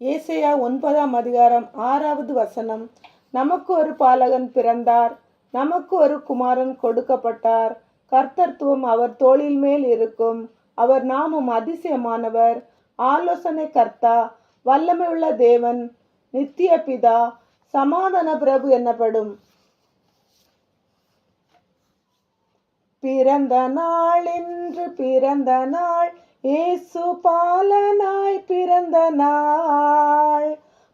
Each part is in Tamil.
ஏசாயா 9ஆம் அதிகாரம் 6வது வசனம். நமக்கு ஒரு பாலகன் பிறந்தார், நமக்கு ஒரு குமாரன் கொடுக்கப்பட்டார். கர்த்தத்துவம் அவர் தோளின் மேல் இருக்கும். அவர் நாமம் அதிசயமானவர், ஆலோசனை கர்த்தா, வல்லமை உள்ள தேவன், நித்திய பிதா, சமாதான பிரபு எனப்படும். பிறந்த நாள் என்று பிறந்த நாள், இயேசு பாலனாய் பிறந்த நாள்.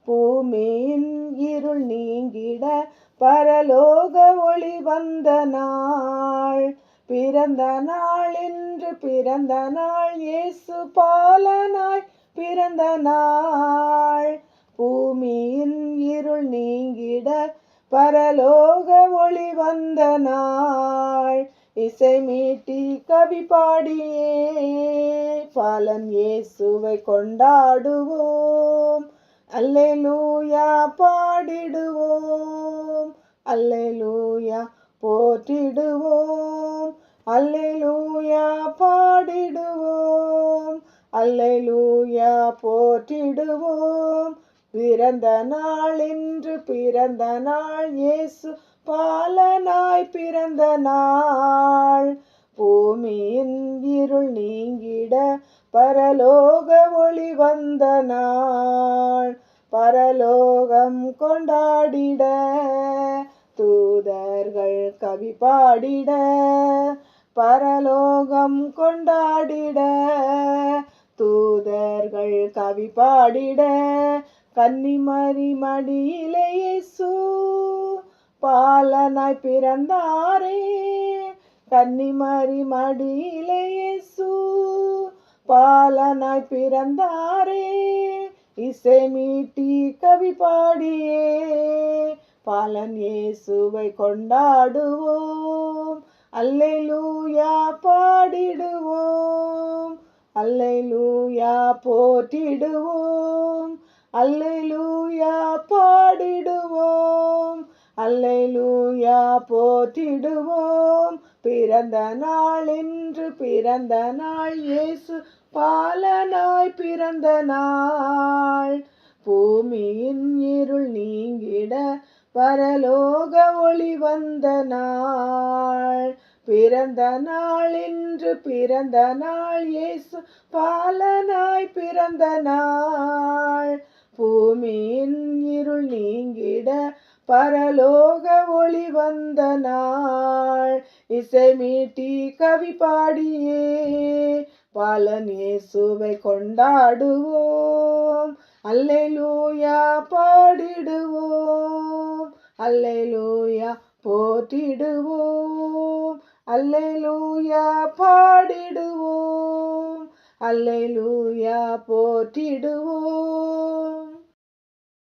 பூமியின் இருள் நீங்கிட பரலோக ஒளி வந்த நாள். பிறந்த நாள் என்று பிறந்த நாள், இயேசு பாலனாய் பிறந்த நாள். பூமியின் இருள் நீங்கிட பரலோக ஒளி வந்த நாள். இசை மீட்டி கவி பாடியே பாலன் இயேசுவை கொண்டாடுவோம். அல்லேலூயா பாடிடுவோம், அல்லேலூயா போற்றிடுவோம், அல்லேலூயா பாடிடுவோம், அல்லேலூயா போற்றிடுவோம். பிறந்த நாள் என்று பிறந்த நாள், இயேசு பாலனாய் பிறந்த நாள். பூமியின் இருள் நீங்கிட பரலோக ஒளி வந்த நாள். பரலோகம் கொண்டாடிட தூதர்கள் கவி பாடிட, பரலோகம் கொண்டாடிட தூதர்கள் கவி பாடிட. கன்னிமரி மடியிலே இயேசு பாலனாய் பிறந்தாரே. கன்னிமரி மடியிலே இயேசு பாலனாய் பிறந்தாரே. இசை மீட்டி கவி பாடியே பாலன் இயேசுவை கொண்டாடுவோம். அல்லேலூயா பாடிடுவோம், அல்லேலூயா போற்றிடுவோம், அல்லேலூயா பாடிடுவோம், அல்லேலூயா போற்றிடுவோம். பிறந்த நாள் என்று பிறந்த நாள், இயேசு பாலனாய் பிறந்த நாள். பூமியின் இருள் நீங்கிட பரலோக ஒளி வந்த நாள். பிறந்த நாள் என்று பிறந்த நாள், இயேசு பாலனாய் பிறந்த நாள். பூமியின் இருள் நீங்கிட பரலோக ஒளி வந்த நாள். இசை மீட்டி கவி பாடியே பாலன் இயேசுவை கொண்டாடுவோம். அல்லேலூயா பாடிடுவோம், அல்லேலூயா போற்றிடுவோம், அல்லேலூயா பாடிடுவோம், அல்லேலூயா போற்றிடுவோம்.